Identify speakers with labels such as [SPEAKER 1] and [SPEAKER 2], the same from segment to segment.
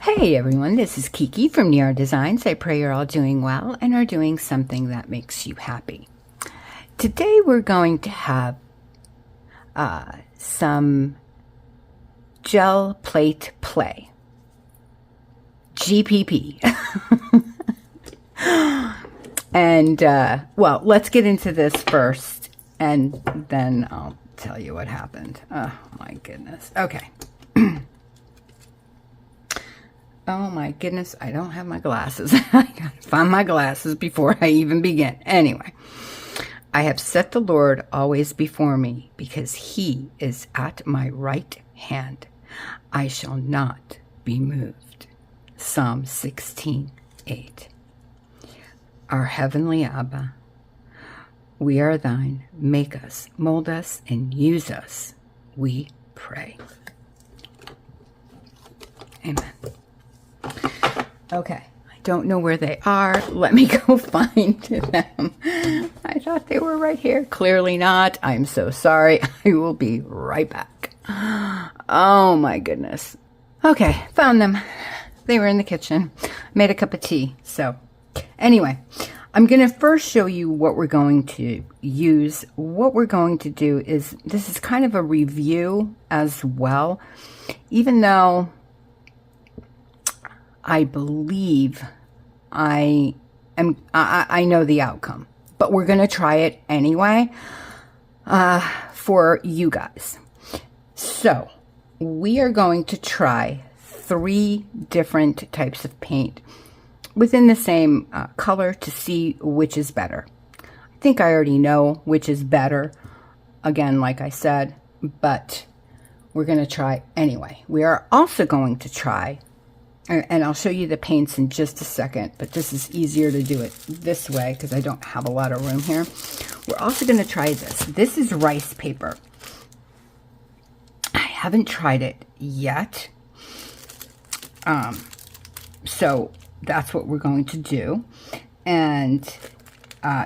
[SPEAKER 1] Hey everyone, this is Kiki from Niara Designs. I pray you're all doing well and are doing something that makes you happy. Today we're going to have some gel plate play. GPP. And, well, let's get into this first and then I'll tell you what happened. Oh my goodness. Okay. Oh my goodness, I don't have my glasses. I gotta find my glasses before I even begin. Anyway, I have set the Lord always before me because he is at my right hand. I shall not be moved. Psalm 16:8. Our heavenly Abba, we are thine. Make us, mold us, and use us. We pray. Amen. Okay, I don't know where they are. Let me go find them. I thought they were right here. Clearly not. I'm so sorry. I will be right back. Oh my goodness. Okay, found them. They were in the kitchen. Made a cup of tea. So anyway, I'm going to first show you what we're going to use. What we're going to do is, this is kind of a review as well, even though I believe I know the outcome, but we're going to try it anyway for you guys. So we are going to try 3 different types of paint within the same color to see which is better. I think I already know which is better, again, like I said, but we're going to try anyway. We are also going to try, and I'll show you the paints in just a second, but this is easier to do it this way because I don't have a lot of room here. We're also going to try this. This is rice paper. I haven't tried it yet. So that's what we're going to do. And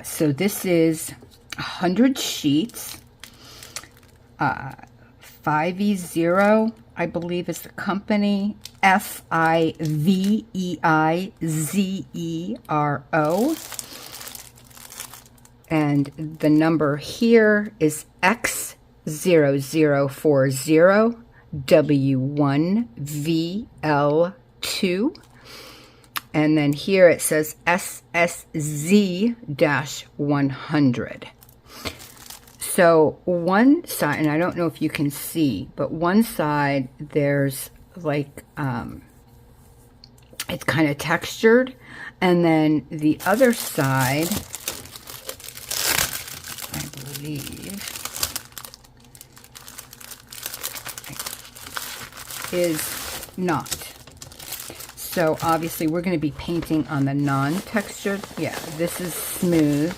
[SPEAKER 1] so this is 100 sheets. 5E0, I believe, is the company. FIVEIZERO. And the number here is X0040 W1VL2. And then here it says SSZ-100. So one side, and I don't know if you can see, but one side there's like, it's kind of textured. And then the other side, I believe, is not. So obviously we're going to be painting on the non-textured. Yeah, this is smooth.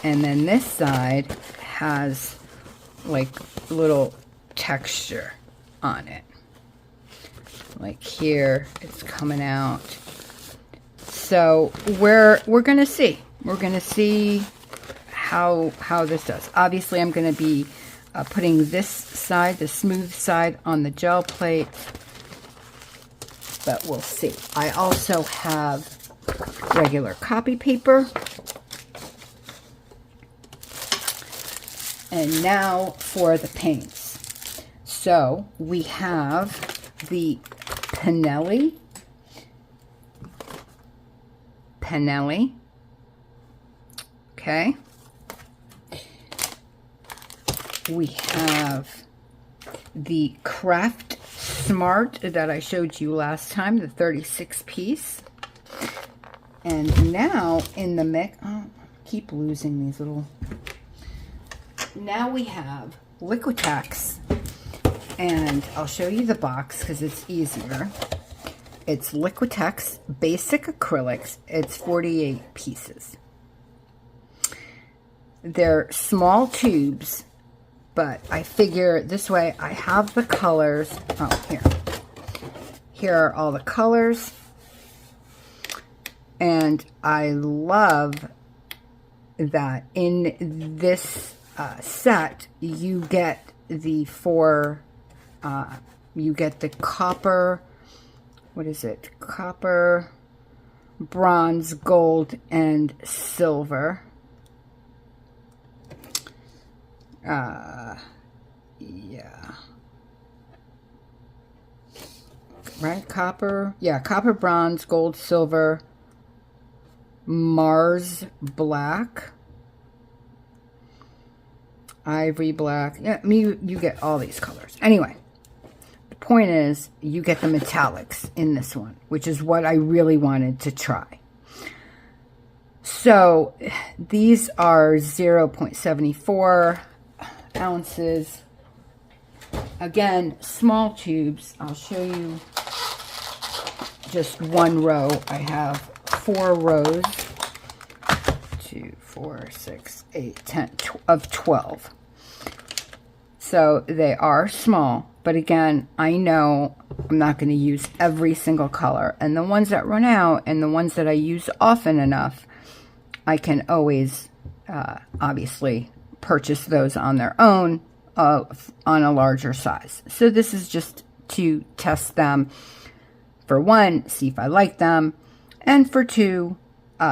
[SPEAKER 1] And then this side has like little texture on it. Like here, it's coming out. So we're going to see. We're going to see how this does. Obviously, I'm going to be putting this side, the smooth side, on the gel plate. But we'll see. I also have regular copy paper. And now for the paints. So we have the Pinelli. Okay. We have the Craft Smart that I showed you last time, the 36 piece. And now in the mix, oh, I keep losing these little. Now we have Liquitex, and I'll show you the box because it's easier. It's Liquitex Basic Acrylics. It's 48 pieces. They're small tubes, but I figure this way I have the colors. Oh, here. Here are all the colors. And I love that in this set, you get the 4, you get the copper what is it? Copper, bronze, gold, and silver. Yeah. Right? Copper. Yeah, copper, bronze, gold, silver, Mars black, ivory black. Yeah, you get all these colors. Anyway, the point is you get the metallics in this one, which is what I really wanted to try. So these are 0.74 ounces. Again, small tubes. I'll show you just one row. I have 4 rows, 2, 4, 6, 8, 10 of 12. So they are small, but again, I know I'm not going to use every single color, and the ones that run out and the ones that I use often enough, I can always obviously purchase those on their own on a larger size. So this is just to test them. For one, see if I like them, and for two,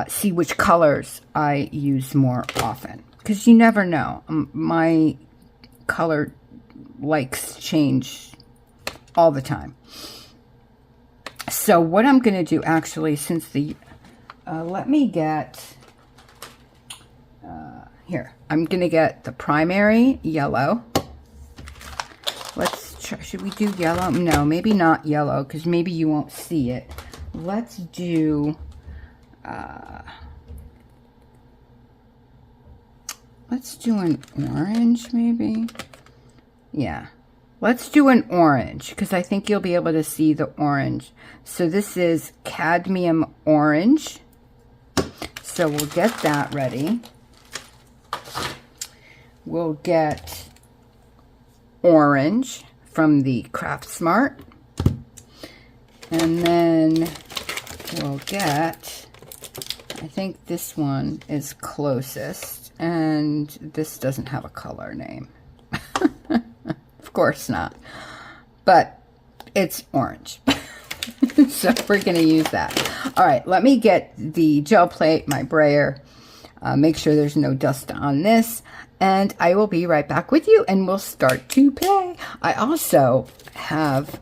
[SPEAKER 1] see which colors I use more often, because you never know. My color likes change all the time. So what I'm going to do, actually, since the let me get here, I'm going to get the primary yellow. Let's try, should we do yellow? No, maybe not yellow, because maybe you won't see it. Let's do an orange, maybe. Yeah, let's do an orange, because I think you'll be able to see the orange. So this is cadmium orange. So we'll get that ready. We'll get orange from the Craft Smart. And then we'll get, I think this one is closest, and this doesn't have a color name. Of course not. But it's orange. So we're going to use that. All right, let me get the gel plate, my brayer, make sure there's no dust on this, and I will be right back with you, and we'll start to play. I also have,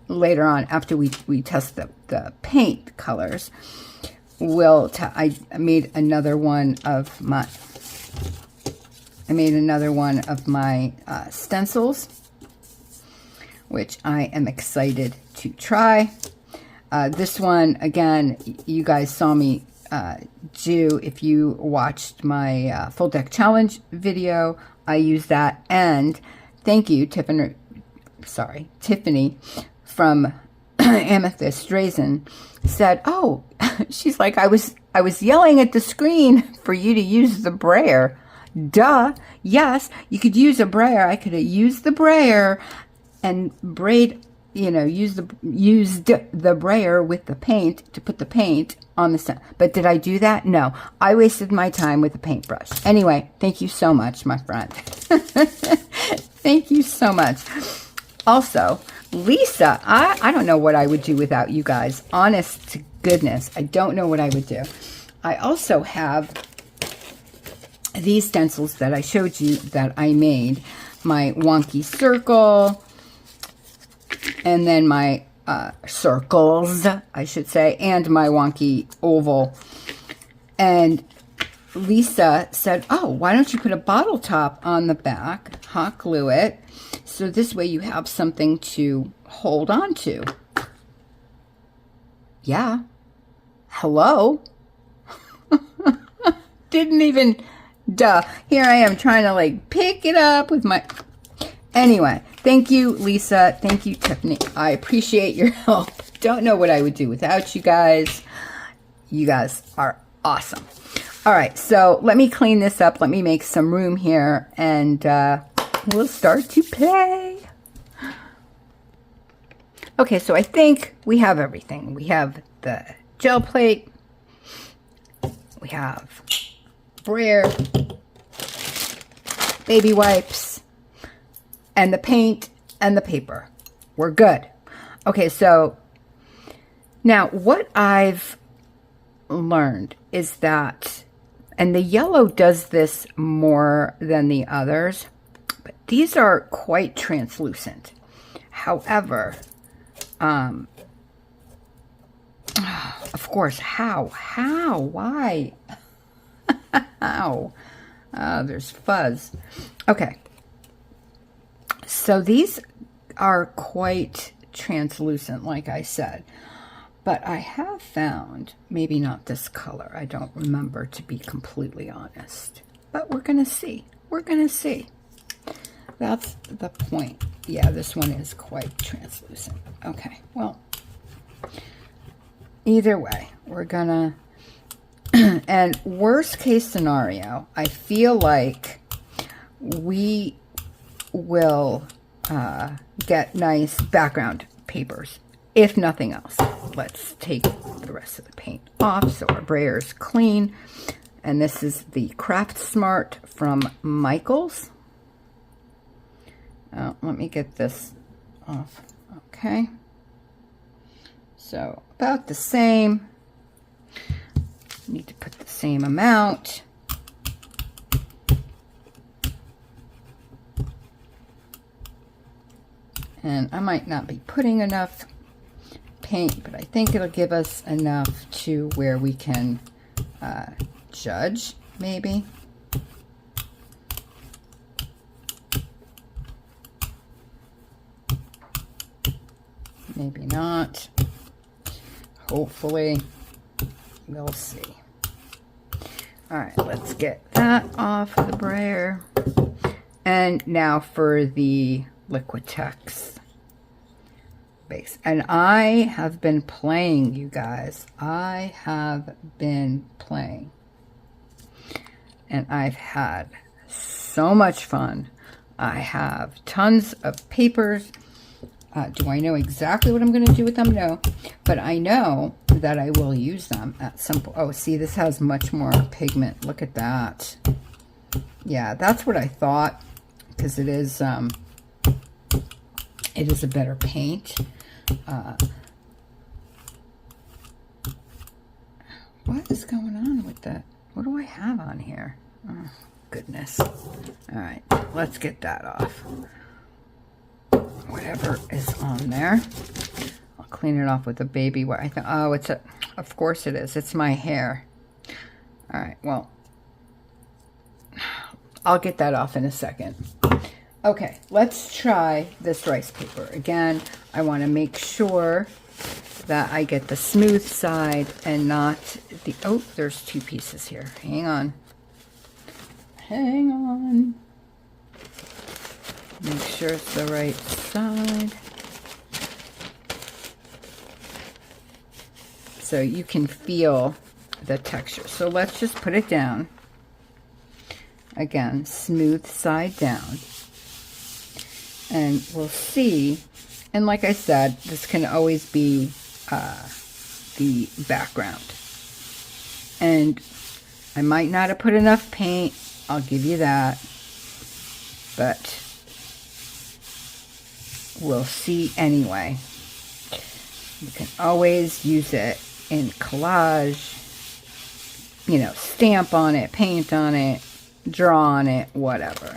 [SPEAKER 1] later on, after we test the paint colors, I made another one of my stencils, which I am excited to try. This one, again, you guys saw me do, if you watched my full deck challenge video, I used that. And thank you, Tiffany from Amethyst Raisin said, oh, she's like, I was yelling at the screen for you to use the brayer. Duh. Yes, you could use a brayer. I could have used the brayer and braid, used the brayer with the paint to put the paint on the stem. But did I do that? No. I wasted my time with the paintbrush. Anyway, thank you so much, my friend. Thank you so much. Also, Lisa, I don't know what I would do without you guys. Honest to goodness, I don't know what I would do. I also have these stencils that I showed you that I made. My wonky circle, and then my circles, I should say, and my wonky oval. And Lisa said, oh, why don't you put a bottle top on the back, hot glue it, so this way you have something to hold on to. Yeah. Hello? Didn't even, duh. Here I am trying to like pick it up with my, anyway. Thank you, Lisa. Thank you, Tiffany. I appreciate your help. Don't know what I would do without you guys. You guys are awesome. All right, so let me clean this up. Let me make some room here, and we'll start to play. Okay, so I think we have everything. We have the gel plate. We have brayer, baby wipes, and the paint and the paper. We're good. Okay, so Now, what I've learned is that, and the yellow does this more than the others, but these are quite translucent. However, of course, how, why, how? There's fuzz. Okay, so these are quite translucent, like I said, but I have found, maybe not this color, I don't remember, to be completely honest, but we're gonna see. We're gonna see. That's the point. Yeah, this one is quite translucent. Okay, well, either way, we're gonna, and worst case scenario, I feel like we will get nice background papers, if nothing else. Let's take the rest of the paint off so our brayer is clean. And this is the Craft Smart from Michaels. Let me get this off. Okay. So about the same. Need to put the same amount. And I might not be putting enough paint, but I think it'll give us enough to where we can judge, maybe. Maybe not. Hopefully, we'll see. All right, let's get that off the brayer. And now for the Liquitex base. And I have been playing, you guys. I have been playing. And I've had so much fun. I have tons of papers. Do I know exactly what I'm going to do with them? No. But I know that I will use them at some point. Oh, see, this has much more pigment. Look at that. Yeah, that's what I thought. Because it is a better paint. What is going on with that? What do I have on here? Oh, goodness. All right, let's get that off. Whatever is on there. I'll clean it off with a baby wipe. I think, oh, it's a, of course it is. It's my hair. All right, well, I'll get that off in a second. Okay, let's try this rice paper. Again, I want to make sure that I get the smooth side and not the, oh, there's two pieces here. Hang on. Hang on. Make sure it's the right side. So you can feel the texture. So let's just put it down. Again, smooth side down. And we'll see. And like I said, this can always be the background. And I might not have put enough paint. I'll give you that. But we'll see anyway. You can always use it in collage. You know, stamp on it, paint on it, draw on it, whatever.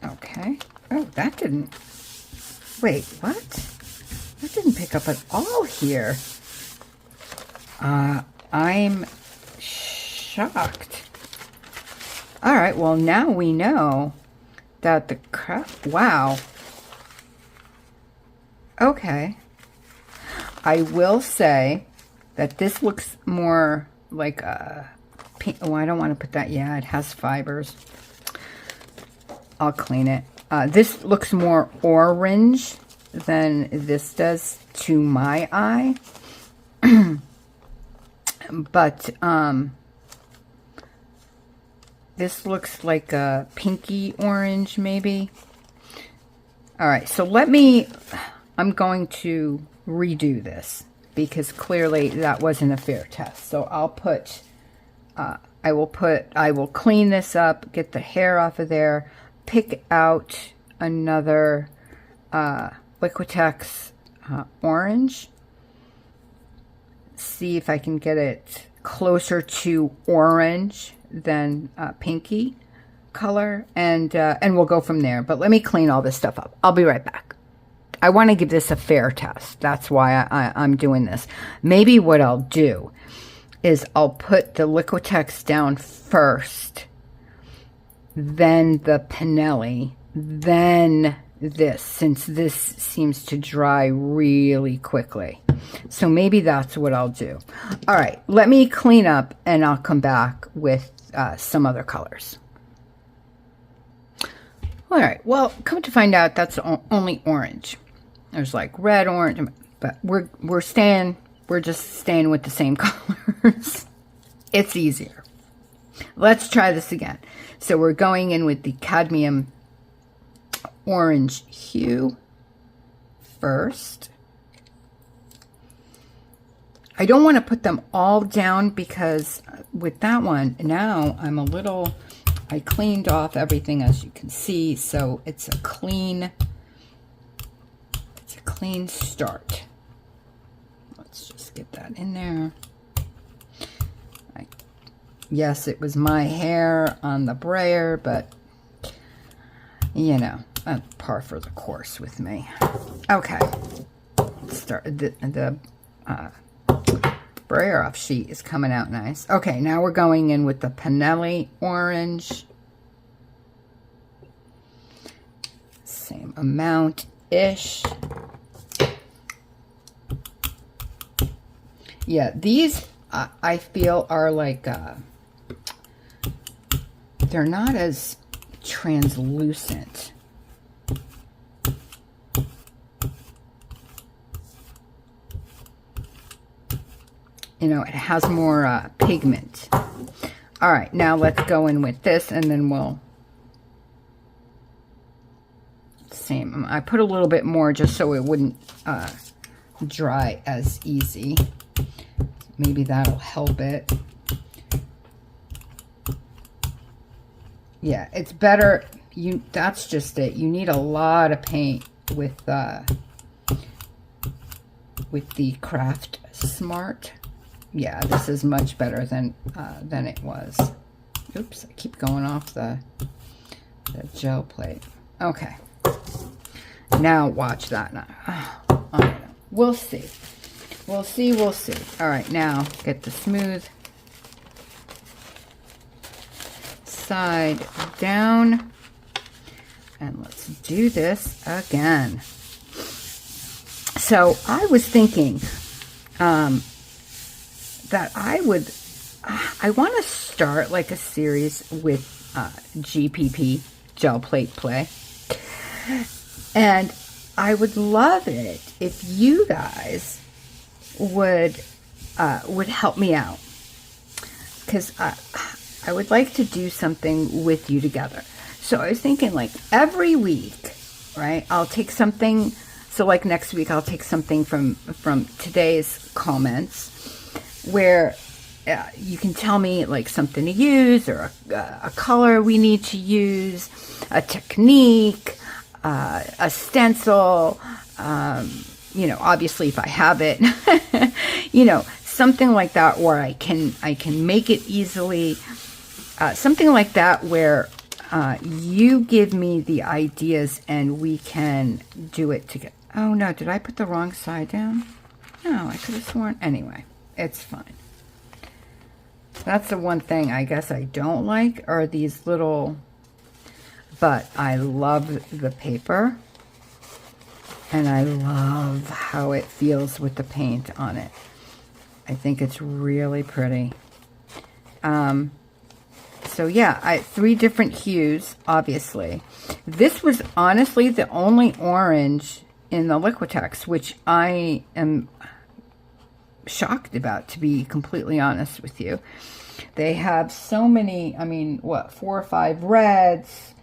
[SPEAKER 1] Okay. Oh, that didn't... Wait, what? That didn't pick up at all here. I'm shocked. All right, well, now we know that the crap... Wow. Okay. I will say that this looks more like a... Oh, I don't want to put that... Yeah, it has fibers. I'll clean it. This looks more orange than this does to my eye. But this looks like a pinky orange, maybe. All right, so I'm going to redo this because clearly that wasn't a fair test. So I'll put, I will clean this up, get the hair off of there, pick out another Liquitex orange. See if I can get it closer to orange than pinky color, and we'll go from there. But let me clean all this stuff up. I'll be right back. I want to give this a fair test. That's why I'm doing this. Maybe what I'll do is I'll put the Liquitex down first, then the Pinelli, then this, since this seems to dry really quickly. So maybe that's what I'll do. All right, let me clean up and I'll come back with some other colors. All right, well, come to find out, that's only orange. There's like red, orange, but we're just staying with the same colors. It's easier. Let's try this again. So we're going in with the cadmium orange hue first. I don't want to put them all down because with that one, now I cleaned off everything, as you can see, so it's a clean start. Let's just get that in there. Yes, it was my hair on the brayer, but you know, par for the course with me. Okay, start the brayer off sheet is coming out nice. Okay, now we're going in with the Pinelli orange. Same amount-ish. Yeah, these I feel are like, they're not as translucent. You know, it has more pigment. All right, now let's go in with this, and then we'll... Same. I put a little bit more just so it wouldn't dry as easy. Maybe that'll help it. Yeah, it's better. That's just it. You need a lot of paint with the Craft Smart. Yeah, this is much better than it was. Oops, I keep going off the gel plate. Okay. Now watch that. Now, I don't know. We'll see. We'll see. We'll see. All right, now get the smooth side down, and let's do this again. So I was thinking that I want to start like a series with GPP, Gel Plate Play. And I would love it if you guys would help me out, because I would like to do something with you together. So I was thinking, like, every week, right, I'll take something. So like next week, I'll take something from today's comments where you can tell me like something to use, or a color we need to use, a technique, a stencil, you know, obviously if I have it, you know, something like that where I can make it easily, something like that where you give me the ideas and we can do it together. Oh no, did I put the wrong side down? No, I could have sworn. Anyway, it's fine. That's the one thing I guess I don't like, are these little... But I love the paper, and I love how it feels with the paint on it. I think it's really pretty. So yeah, 3 different hues, obviously. This was honestly the only orange in the Liquitex, which I am shocked about, to be completely honest with you. They have so many, I mean, what, 4 or 5 reds,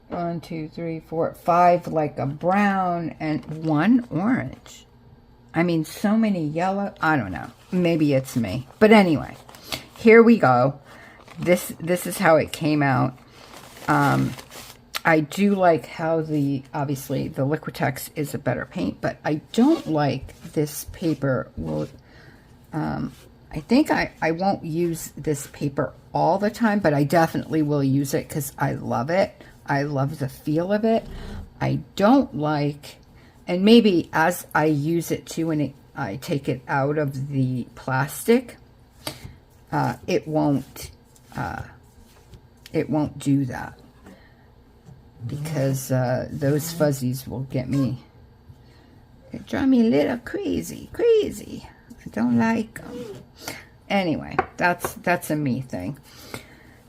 [SPEAKER 1] 1, 2, 3, 4, 5 like a brown, and 1 orange. I mean, so many yellow. I don't know. Maybe it's me. But anyway, here we go. This is how it came out. I do like how obviously the Liquitex is a better paint, but I don't like this paper. Well, I think I won't use this paper all the time, but I definitely will use it because I love it. I love the feel of it. I don't like, and maybe as I use it too, and I take it out of the plastic, it won't do that, because those fuzzies will get me. They drive me a little crazy. I don't like them. Anyway, that's a me thing.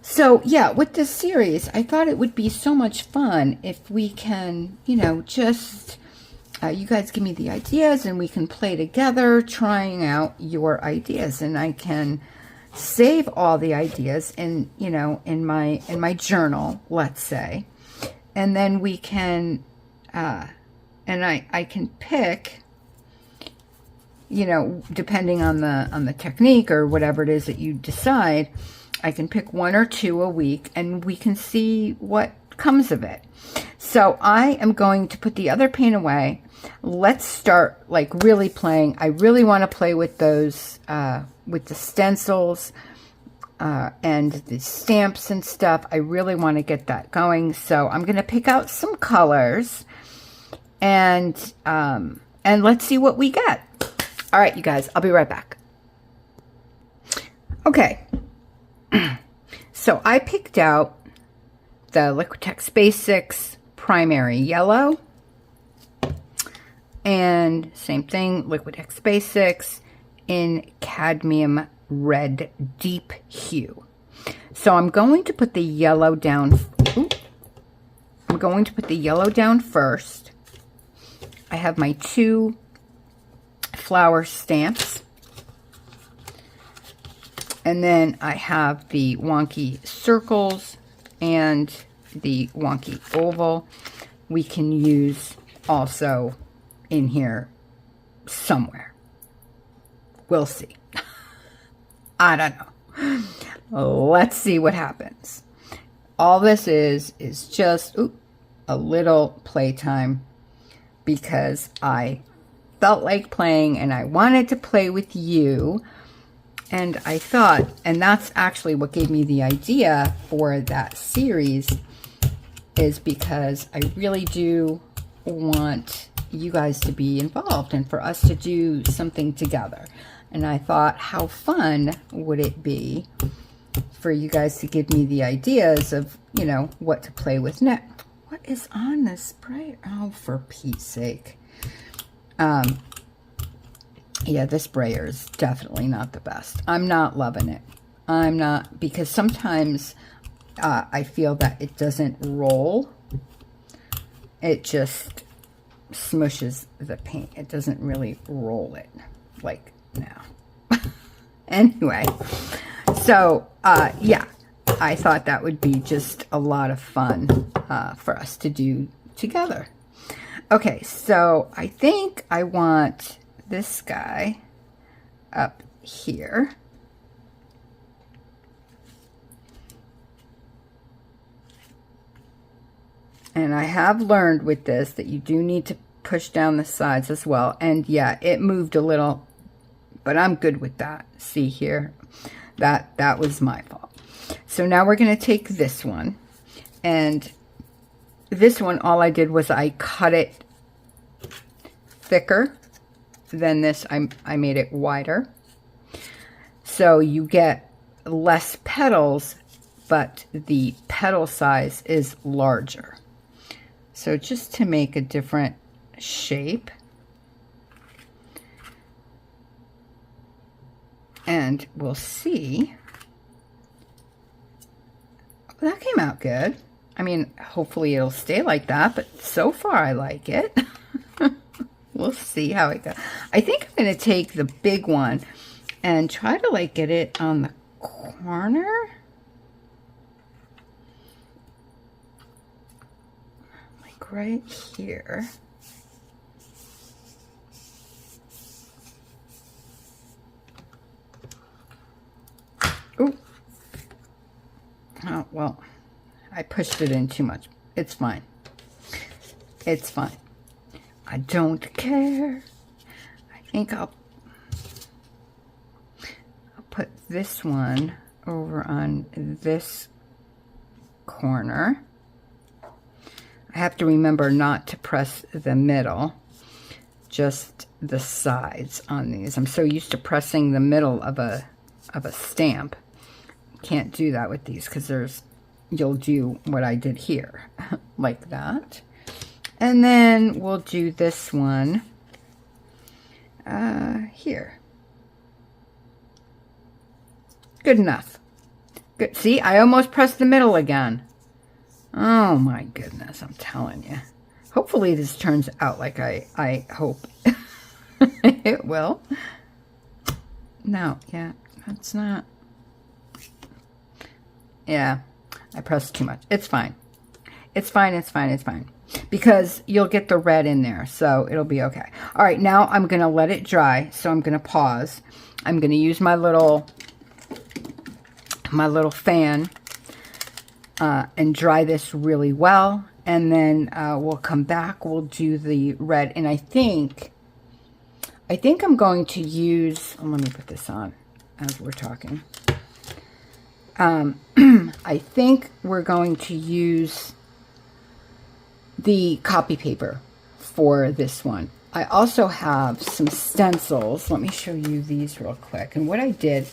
[SPEAKER 1] So yeah, with this series, I thought it would be so much fun if we can, you know, just you guys give me the ideas and we can play together trying out your ideas, and I can save all the ideas in, you know, in my journal, let's say, and then we can and I can pick, you know, depending on the technique or whatever it is that you decide, I can pick 1 or 2 a week and we can see what comes of it. So I am going to put the other paint away. Let's start like really playing. I really want to play with those, with the stencils and the stamps and stuff. I really want to get that going. So I'm going to pick out some colors and let's see what we get. All right, you guys, I'll be right back. Okay. So I picked out the Liquitex Basics Primary Yellow. And same thing, Liquitex Basics in Cadmium Red Deep Hue. So I'm going to put the yellow down. I'm going to put the yellow down first. I have my 2 flower stamps. And then I have the wonky circles and the wonky oval. We can use also in here somewhere. We'll see. I don't know. Let's see what happens. All this is just a little playtime because I felt like playing and I wanted to play with you. And I thought, and that's actually what gave me the idea for that series, is because I really do want you guys to be involved and for us to do something together. And I thought, how fun would it be for you guys to give me the ideas of, you know, what to play with next. What is on this sprayer? Oh, for Pete's sake. Yeah, this sprayer is definitely not the best. I'm not loving it. I'm not, because sometimes I feel that it doesn't roll. It just smushes the paint. It doesn't really roll it like now. Anyway, so yeah, I thought that would be just a lot of fun for us to do together. Okay, so I think I want this guy up here. And I have learned with this that you do need to push down the sides as well. And yeah, it moved a little, but I'm good with that. See here, that was my fault. So now we're going to take this one, and this one, all I did was I cut it thicker than this. I made it wider. So you get less petals, but the petal size is larger. So just to make a different shape. And we'll see. Well, that came out good. I mean, hopefully it'll stay like that, but so far I like it. We'll see how it goes. I think I'm going to take the big one and try to like get it on the corner. Like right here. Ooh. Oh, well, I pushed it in too much. It's fine. It's fine. I don't care. I think I'll put this one over on this corner. I have to remember not to press the middle, just the sides on these. I'm so used to pressing the middle of a stamp. Can't do that with these because you'll do what I did here, like that. And then we'll do this one here. Good enough. Good. See, I almost pressed the middle again. Oh my goodness, I'm telling you. Hopefully this turns out like I hope it will. No, yeah, that's not. Yeah, I pressed too much. It's fine. It's fine, it's fine, it's fine. Because you'll get the red in there, so it'll be okay. All right, now I'm going to let it dry, so I'm going to pause. I'm going to use my little fan and dry this really well. And then we'll come back, we'll do the red. And I think I'm going to use, let me put this on as we're talking. I think we're going to use the copy paper for this one. I also have some stencils. Let me show you these real quick. And what I did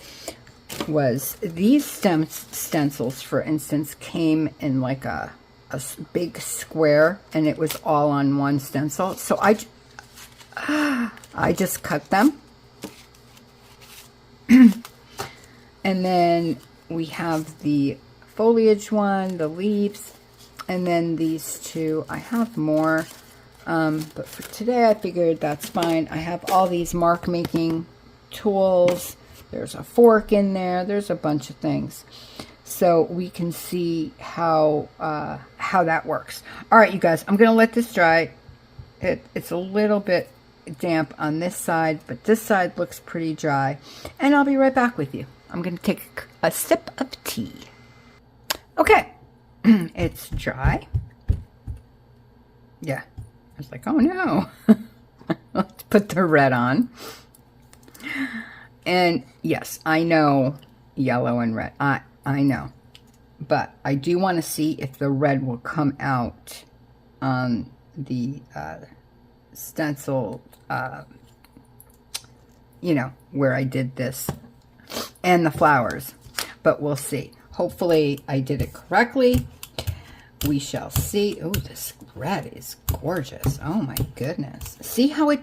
[SPEAKER 1] was these stencils, for instance, came in like a big square, and it was all on one stencil. So I just cut them. And then we have the foliage one, the leaves, and then these two. I have more, but for today I figured that's fine. I have all these mark making tools. There's a fork in there. There's a bunch of things. So we can see how that works. All right, you guys, I'm going to let this dry. It's a little bit damp on this side, but this side looks pretty dry. And I'll be right back with you. I'm going to take a sip of tea. Okay, it's dry. Yeah, I was like, oh no. Let's put the red on. And yes, I know yellow and red. I know. But I do want to see if the red will come out on the stencil, you know, where I did this. And the flowers. But we'll see. Hopefully I did it correctly. We shall see. Oh, this red is gorgeous. Oh my goodness. See how it...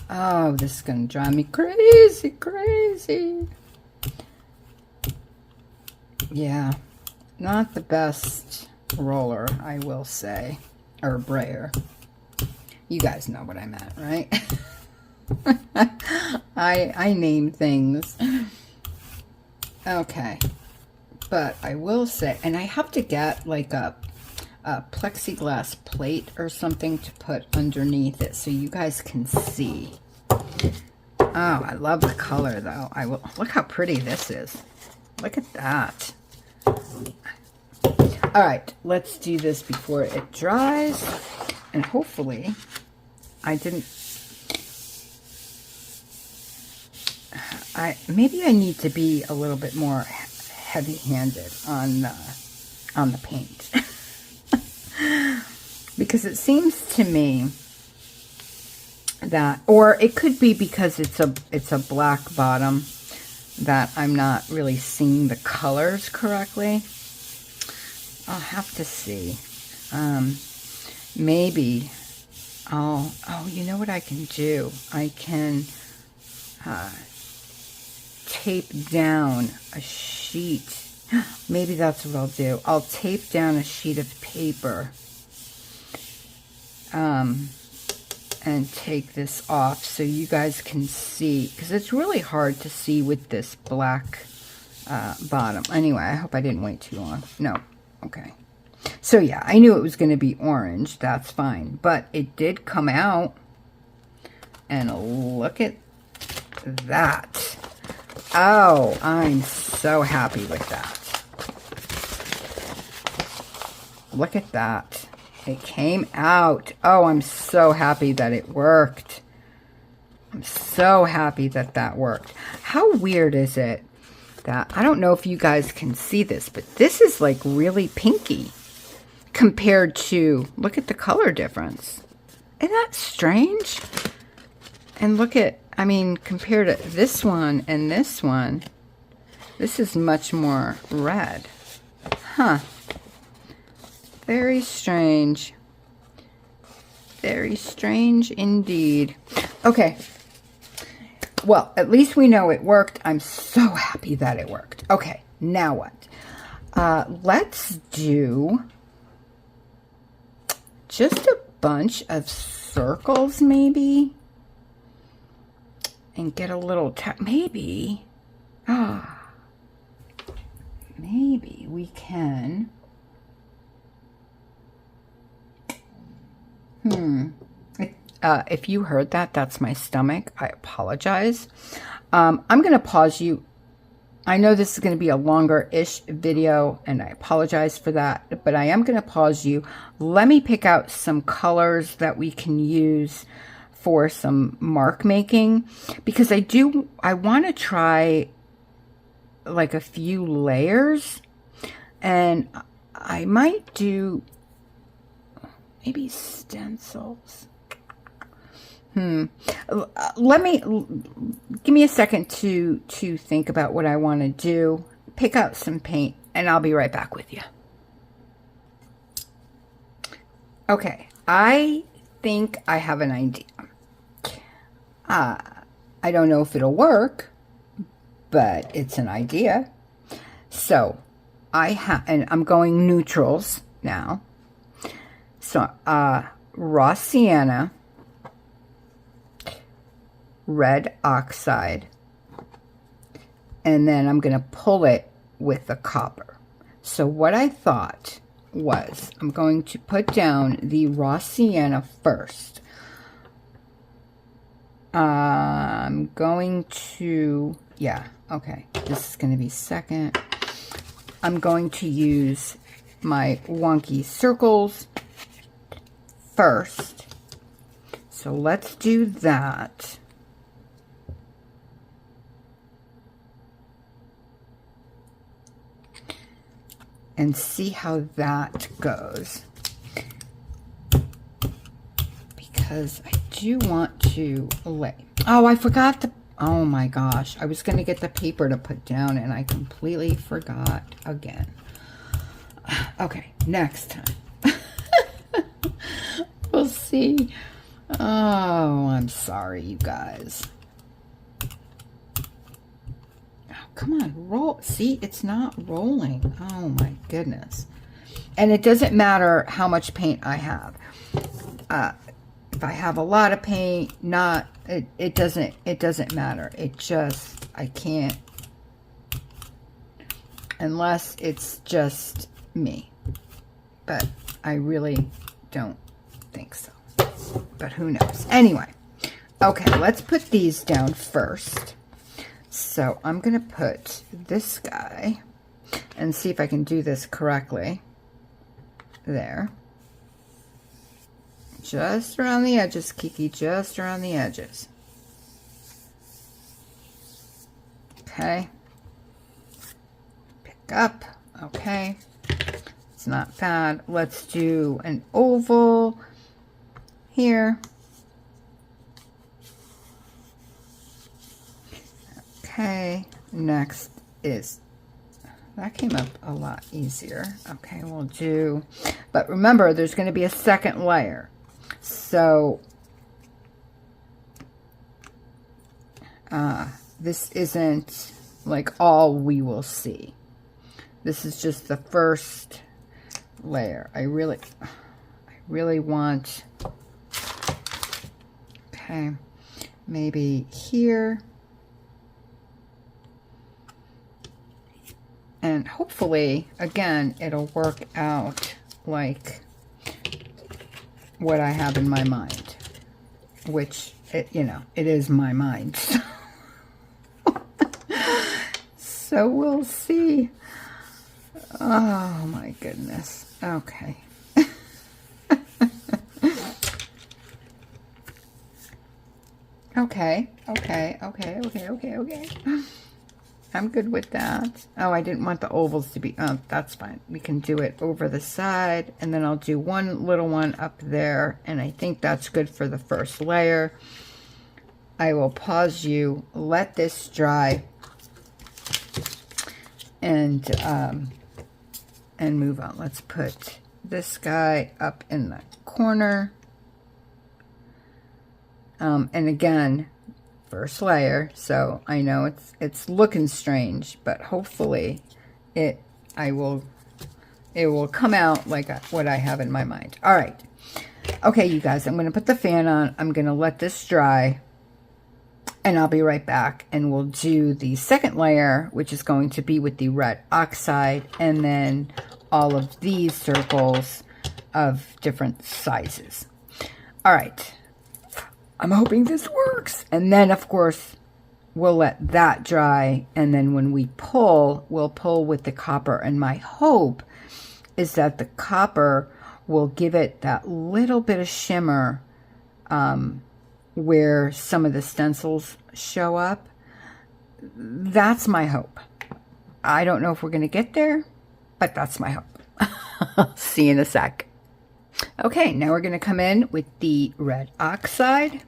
[SPEAKER 1] Oh, this is going to drive me crazy, crazy. Yeah. Not the best roller, I will say. Or brayer. You guys know what I meant, right? I name things. Okay. But I will say, and I have to get like a plexiglass plate or something to put underneath it so you guys can see. Oh, I love the color though. Look how pretty this is. Look at that. All right, let's do this before it dries. And hopefully I didn't... maybe I need to be a little bit more heavy-handed on the paint. Because it seems to me that, or it could be because it's a black bottom, that I'm not really seeing the colors correctly. I'll have to see. Maybe oh, you know what I can do? I can tape down a sheet. Maybe that's what I'll do. I'll tape down a sheet of paper and take this off so you guys can see, because it's really hard to see with this black bottom. Anyway, I hope I didn't wait too long. No. Okay. So yeah, I knew it was going to be orange. That's fine. But it did come out. And look at that. Oh, I'm so happy with that. Look at that. It came out. Oh, I'm so happy that it worked. I'm so happy that that worked. How weird is it that, I don't know if you guys can see this, but this is like really pinky compared to, look at the color difference. Isn't that strange? And look at, I mean, compared to this one and this one, this is much more red. Huh. Very strange. Very strange indeed. Okay. Well, at least we know it worked. I'm so happy that it worked. Okay, now what? Let's do just a bunch of circles, maybe. And get a little, maybe. Maybe we can. If you heard that, that's my stomach. I apologize. I'm going to pause you. I know this is going to be a longer-ish video, and I apologize for that, but I am going to pause you. Let me pick out some colors that we can use for some mark making, because I want to try like a few layers, and I might do maybe stencils. Give me a second to think about what I want to do. Pick out some paint, and I'll be right back with you. Okay, I think I have an idea. I don't know if it'll work, but it's an idea. So and I'm going neutrals now. So raw sienna, red oxide, and then I'm going to pull it with the copper. So what I thought was, I'm going to put down the raw sienna first. I'm going to, yeah, okay, this is going to be second. I'm going to use my wonky circles first. So let's do that. And see how that goes. Because I do want to lay. Oh, I forgot the, oh my gosh. I was going to get the paper to put down and I completely forgot again. Okay, next time. We'll see. Oh, I'm sorry, you guys. Come on, roll. See, it's not rolling. Oh my goodness. And it doesn't matter how much paint I have. If I have a lot of paint, it doesn't matter. It just, I can't, unless it's just me. But I really don't think so. But who knows? Anyway, okay, let's put these down first. So I'm going to put this guy and see if I can do this correctly. There. Just around the edges, Kiki, just around the edges. Okay. Pick up. Okay. It's not bad. Let's do an oval here. Okay, next is, that came up a lot easier. Okay, we'll do, but remember, there's going to be a second layer. So, this isn't like all we will see. This is just the first layer. I really want, okay, maybe here. And hopefully, again, it'll work out like what I have in my mind. Which, it is my mind. So we'll see. Oh, my goodness. Okay. Okay. I'm good with that. Oh, I didn't want the ovals to be, oh, that's fine. We can do it over the side, and then I'll do one little one up there, and I think that's good for the first layer. I will pause you, let this dry, and move on. Let's put this guy up in the corner. And again, first layer, so I know it's looking strange, but hopefully it will come out like what I have in my mind. All right. Okay, you guys, I'm going to put the fan on. I'm going to let this dry, and I'll be right back, and we'll do the second layer, which is going to be with the red oxide, and then all of these circles of different sizes. All right. I'm hoping this works. And then, of course, we'll let that dry. And then when we pull, we'll pull with the copper. And my hope is that the copper will give it that little bit of shimmer where some of the stencils show up. That's my hope. I don't know if we're going to get there, but that's my hope. See you in a sec. Okay, now we're going to come in with the red oxide.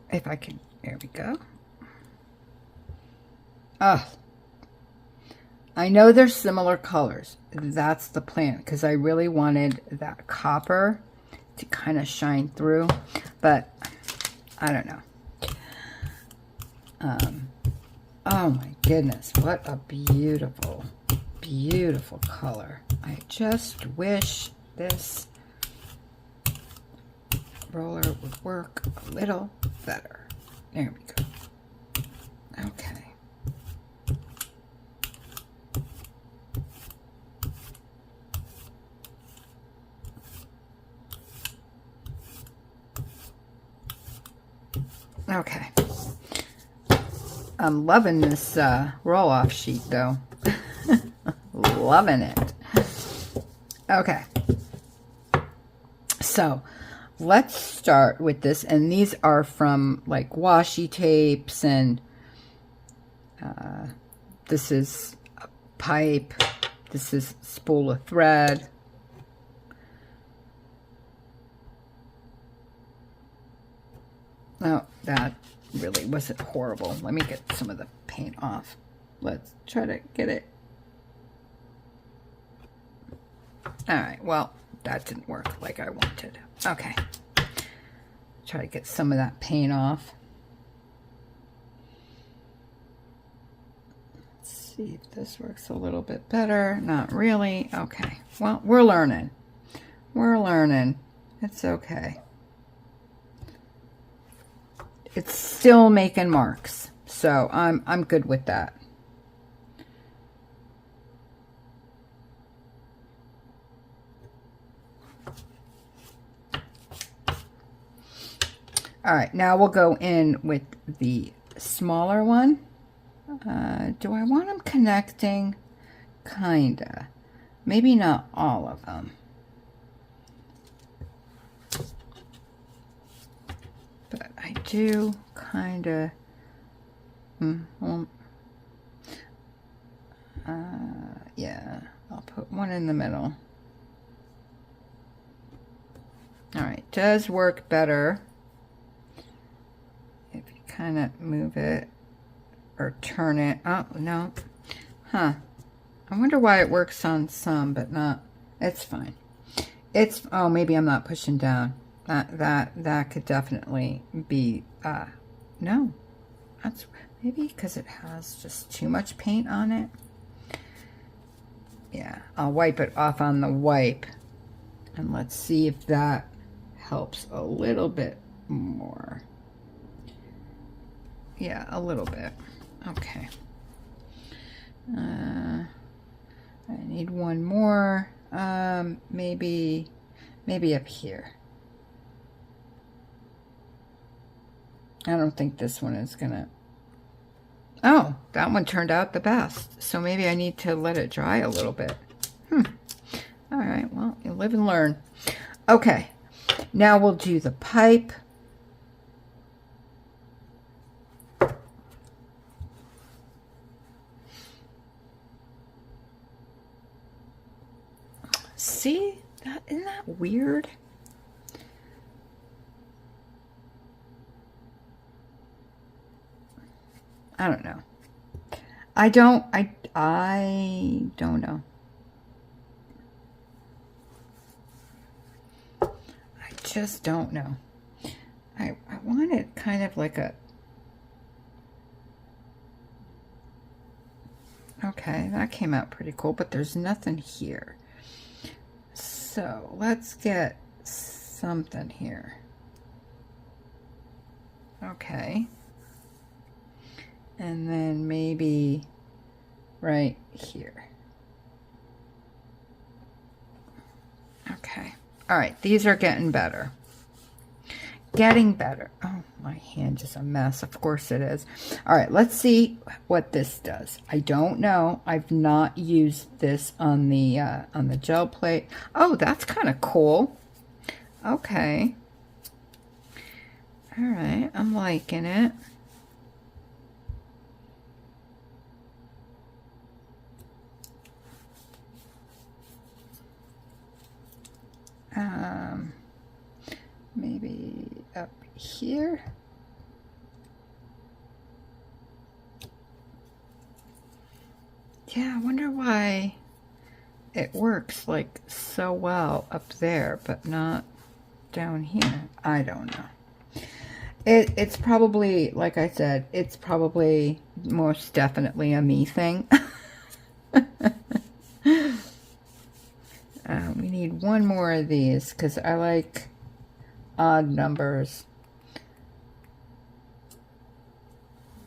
[SPEAKER 1] If I can, there we go. I know they're similar colors. That's the plan, because I really wanted that copper to kind of shine through, but I don't know. Oh my goodness, what a beautiful, beautiful color. I just wish this roller would work a little better. There we go. Okay. Okay. I'm loving this roll-off sheet, though. Loving it. Okay. So, let's start with this, and these are from like washi tapes, and this is a pipe, this is a spool of thread. Oh, that really wasn't horrible. Let me get some of the paint off. Let's try to get it. All right, well, that didn't work like I wanted. Okay. Try to get some of that paint off. Let's see if this works a little bit better. Not really. Okay. Well, we're learning. We're learning. It's okay. It's still making marks, so I'm good with that. All right, now we'll go in with the smaller one. Do I want them connecting? Kinda. Maybe not all of them. But I do kinda. Yeah, I'll put one in the middle. All right, does work better if you kind of move it or turn it. Oh, no. Huh. I wonder why it works on some, but not. It's fine. It's, oh, maybe I'm not pushing down. That could definitely be, no. That's, maybe because it has just too much paint on it. Yeah, I'll wipe it off on the wipe. And let's see if that helps a little bit more. Yeah, a little bit. Okay. I need one more. Maybe up here. I don't think this one is gonna. Oh, that one turned out the best. So maybe I need to let it dry a little bit. All right, well, live and learn. Okay, now we'll do the pipe. See, isn't that weird? I don't know. I don't know. I just don't know. I want it kind of like a... Okay, that came out pretty cool, but there's nothing here. So let's get something here. Okay. And then maybe right here. Okay. All right, these are getting better. Getting better. Oh, my hand is a mess. Of course it is. All right, let's see what this does. I don't know. I've not used this on the gel plate. Oh, that's kind of cool. Okay. All right, I'm liking it. Maybe up here. Yeah, I wonder why it works like so well up there, but not down here. I don't know. It's probably, like I said, it's probably most definitely a me thing. We need one more of these because I like odd numbers.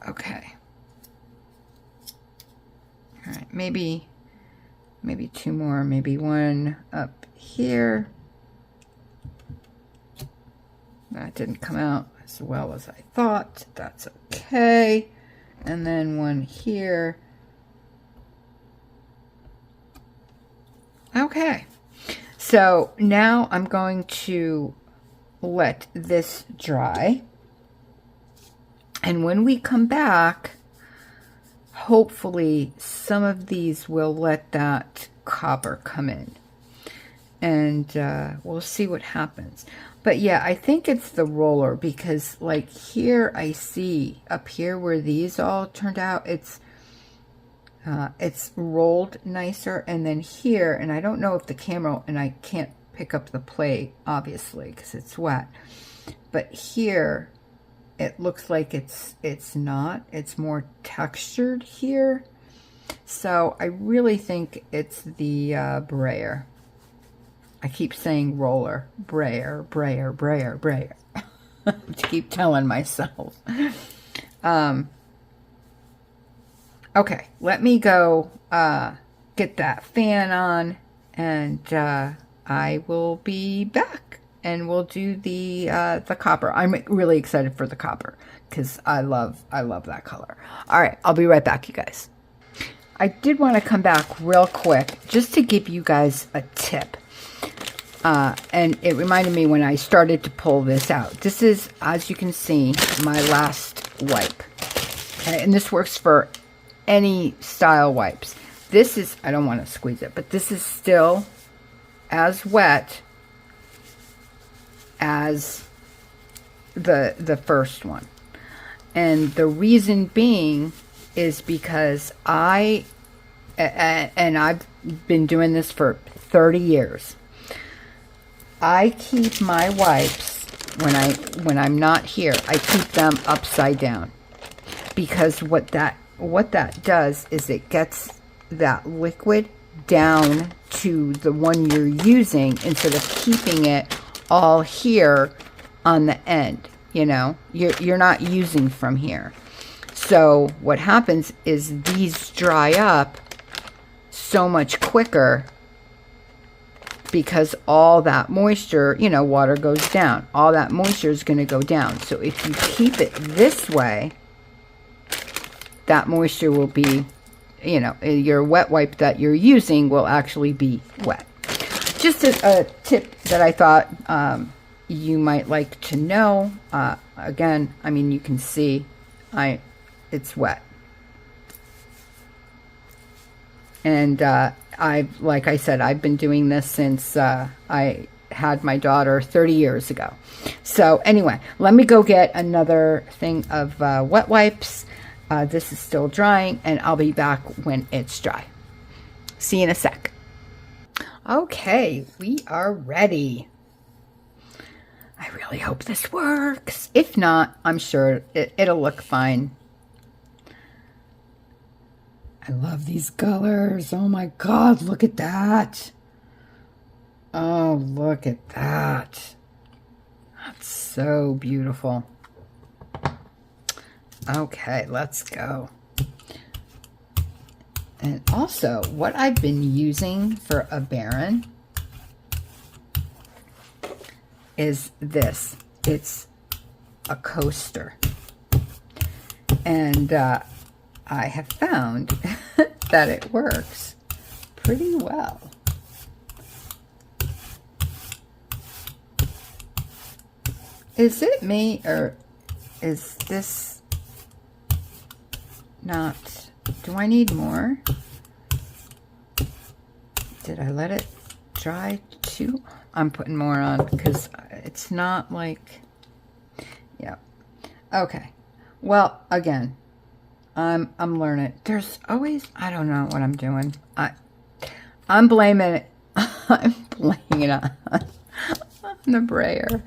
[SPEAKER 1] Okay. All right, maybe two more, maybe one up here. That didn't come out as well as I thought. That's okay. And then one here. Okay. So now I'm going to let this dry. And when we come back, hopefully some of these will let that copper come in. And we'll see what happens. But yeah, I think it's the roller because like here I see up here where these all turned out, it's rolled nicer. And then here, and I don't know if the camera, and I can't pick up the plate obviously because it's wet, but here it looks like it's not. It's more textured here. So I really think it's the brayer. I keep saying roller, brayer, brayer. I keep telling myself. Okay, let me go get that fan on, and I will be back, and we'll do the copper. I'm really excited for the copper because I love that color. All right, I'll be right back, you guys. I did want to come back real quick just to give you guys a tip. And it reminded me when I started to pull this out. This is, as you can see, my last wipe. Okay, and this works for any style wipes. This is, I don't want to squeeze it, but this is still as wet as the first one. And the reason being is because I've been doing this for 30 years. I keep my wipes when I'm not here. I keep them upside down because what that does is it gets that liquid down to the one you're using instead of keeping it all here on the end. You know, you're not using from here. So what happens is these dry up so much quicker. Because all that moisture, you know, water goes down. All that moisture is going to go down. So if you keep it this way, that moisture will be, you know, your wet wipe that you're using will actually be wet. just a tip that I thought you might like to know. Again, I mean, you can see it's wet. And like I said, I've been doing this since I had my daughter 30 years ago. So anyway, let me go get another thing of wet wipes. This is still drying, and I'll be back when it's dry. See you in a sec. Okay, we are ready. I really hope this works. If not, I'm sure it'll look fine. I love these colors. Oh my God, look at that. Oh, look at that. That's so beautiful. Okay, let's go. And also, what I've been using for a Baron is this. It's a coaster. And I have found that it works pretty well. Is it me, or is this not? Do I need more? Did I let it dry too? I'm putting more on because it's not like, yeah. Okay. Well, again, I'm learning. There's always, I don't know what I'm doing. I'm blaming it. I'm blaming it on the brayer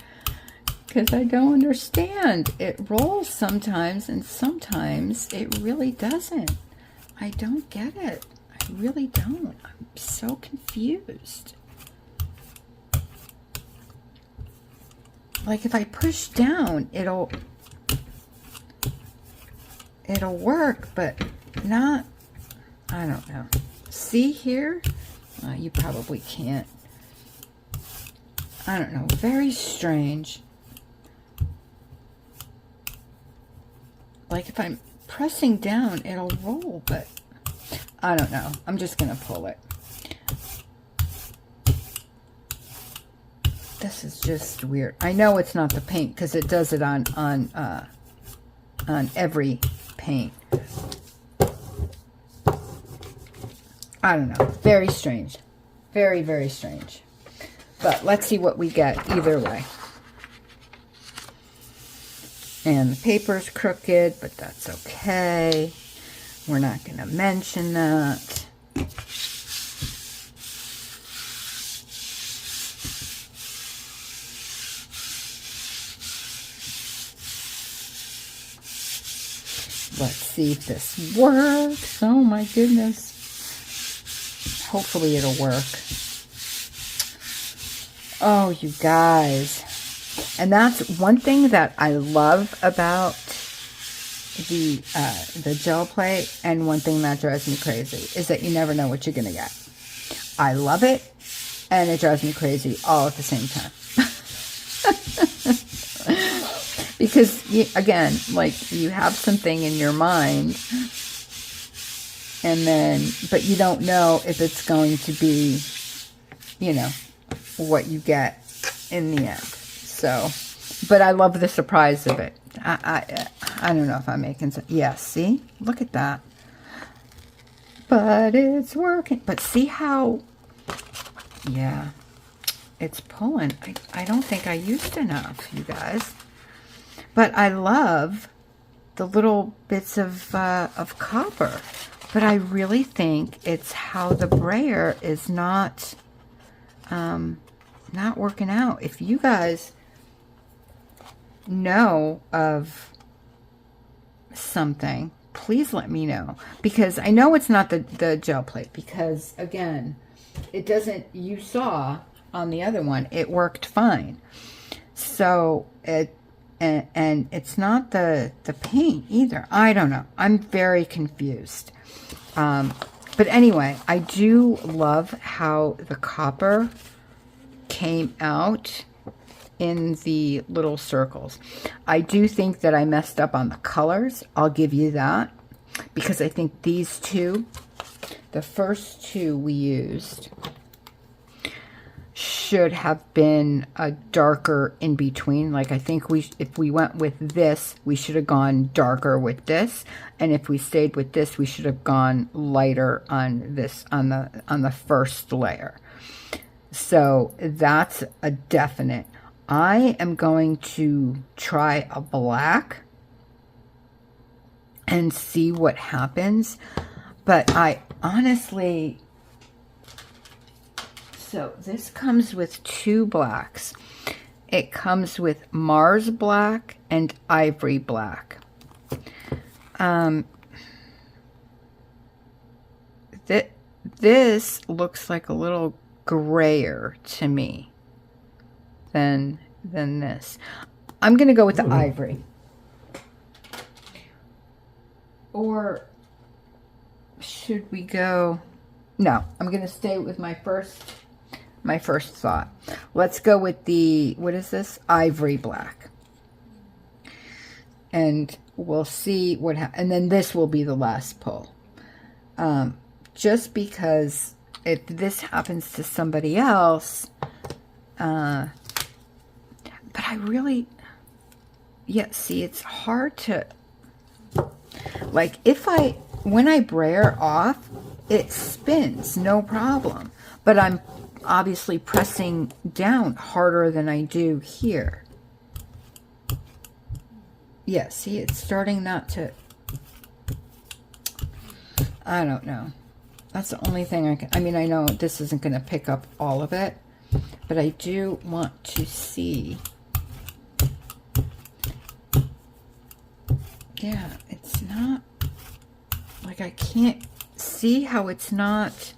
[SPEAKER 1] because I don't understand. It rolls sometimes, and sometimes it really doesn't. I don't get it. I really don't. I'm so confused. Like if I push down, it'll work, but not, I don't know. See here? You probably can't. I don't know. Very strange. Like if I'm pressing down, it'll roll, but I don't know. I'm just going to pull it. This is just weird. I know it's not the paint because it does it on every paint. I don't know. Very strange. Very, very strange. But let's see what we get either way. And the paper's crooked, but that's okay. We're not going to mention that. Let's see if this works. Oh my goodness. Hopefully it'll work. Oh, you guys. And that's one thing that I love about the gel plate, and one thing that drives me crazy is that you never know what you're going to get. I love it, and it drives me crazy all at the same time. Because, again, like, you have something in your mind, and then, but you don't know if it's going to be, you know, what you get in the end. So, but I love the surprise of it. I don't know if I'm making sense. Yeah, see? Look at that. But it's working. But see how, yeah, it's pulling. I don't think I used enough, you guys. But I love the little bits of copper. But I really think it's how the brayer is not working out. If you guys know of something, please let me know, because I know it's not the gel plate, because again, it doesn't, you saw on the other one, it worked fine. So and it's not the paint either. I don't know. I'm very confused. But anyway, I do love how the copper came out in the little circles. I do think that I messed up on the colors. I'll give you that, because I think these two, the first two we used, should have been a darker in between. Like I think if we went with this, we should have gone darker with this. And if we stayed with this, we should have gone lighter on this, on the first layer. So that's a definite. I am going to try a black and see what happens. But I honestly, so this comes with two blacks. It comes with Mars black and Ivory black. This looks like a little grayer to me than this. I'm going to go with the Ivory. Or should we go? No, I'm going to stay with my first thought. Let's go with the, what is this? Ivory black. And we'll see what happens. And then this will be the last pull. Just because if this happens to somebody else, but I really, yeah, see, it's hard to, like, when I brayer off, it spins, no problem. But I'm obviously pressing down harder than I do here. Yeah, see, it's starting not to, I don't know. That's the only thing I mean, I know this isn't going to pick up all of it, but I do want to see. Yeah, it's not, like, I can't see how it's not,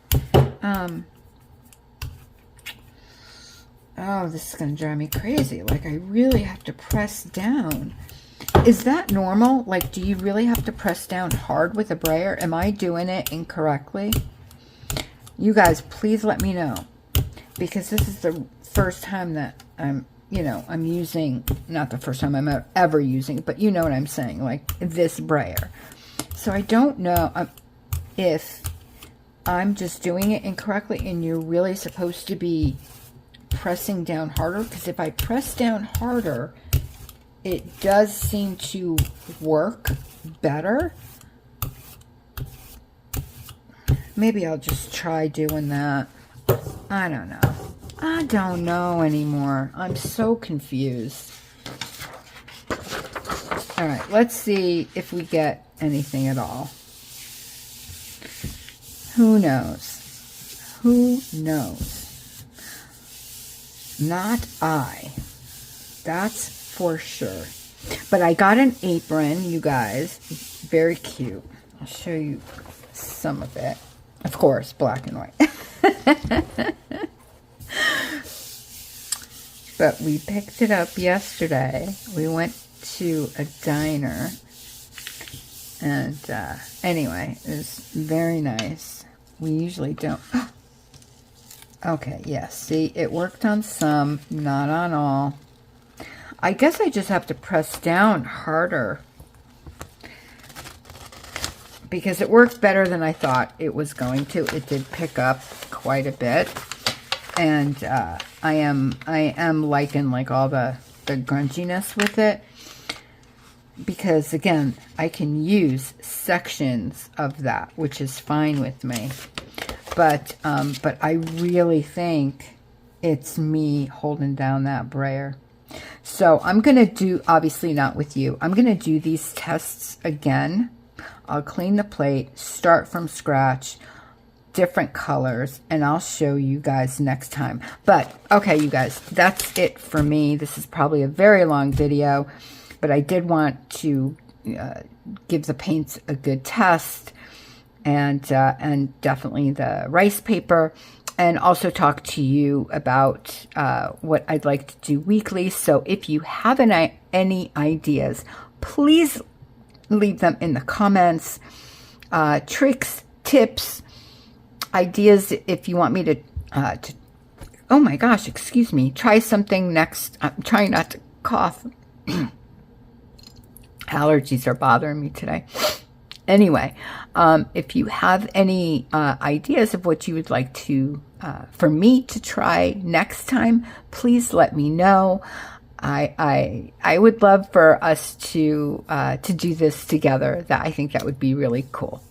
[SPEAKER 1] oh, this is going to drive me crazy. Like, I really have to press down. Is that normal? Like, do you really have to press down hard with a brayer? Am I doing it incorrectly? You guys, please let me know. Because this is the first time that I'm, you know, I'm using, not the first time I'm ever using, but you know what I'm saying, like this brayer. So I don't know if I'm just doing it incorrectly and you're really supposed to be pressing down harder. Because if I press down harder, it does seem to work better. Maybe I'll just try doing that. I don't know. I don't know anymore. I'm so confused. All right, let's see if we get anything at all. Who knows? Who knows? Not I. That's for sure. But I got an apron, you guys. Very cute. I'll show you some of it. Of course, black and white. But we picked it up yesterday. We went to a diner. And anyway, it was very nice. We usually don't. Okay, yes. See, it worked on some, not on all. I guess I just have to press down harder. Because it worked better than I thought it was going to. It did pick up quite a bit. And I am liking like all the grunginess with it. Because again, I can use sections of that, which is fine with me. But I really think it's me holding down that brayer. So I'm going to do, obviously not with you, I'm going to do these tests again. I'll clean the plate, start from scratch, different colors, and I'll show you guys next time. But, okay, you guys, that's it for me. This is probably a very long video, but I did want to give the paints a good test, and definitely the rice paper, and also talk to you about what I'd like to do weekly. So if you have any ideas, please leave them in the comments. Tricks, tips, ideas if you want me to oh my gosh, excuse me, try something next. I'm trying not to cough. Allergies are bothering me today. Anyway, if you have any ideas of what you would like to for me to try next time, please let me know. I would love for us to do this together. I think that would be really cool.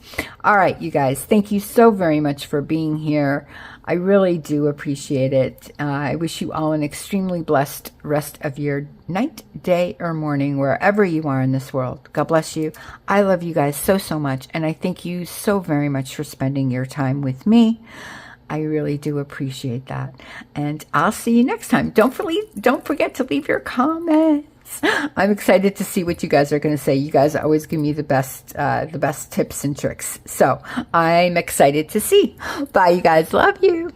[SPEAKER 1] All right, you guys, thank you so very much for being here. I really do appreciate it. I wish you all an extremely blessed rest of your night, day, or morning, wherever you are in this world. God bless you. I love you guys so, so much, and I thank you so very much for spending your time with me. I really do appreciate that. And I'll see you next time. Don't forget to leave your comments. I'm excited to see what you guys are going to say. You guys always give me the best tips and tricks. So I'm excited to see. Bye, you guys. Love you.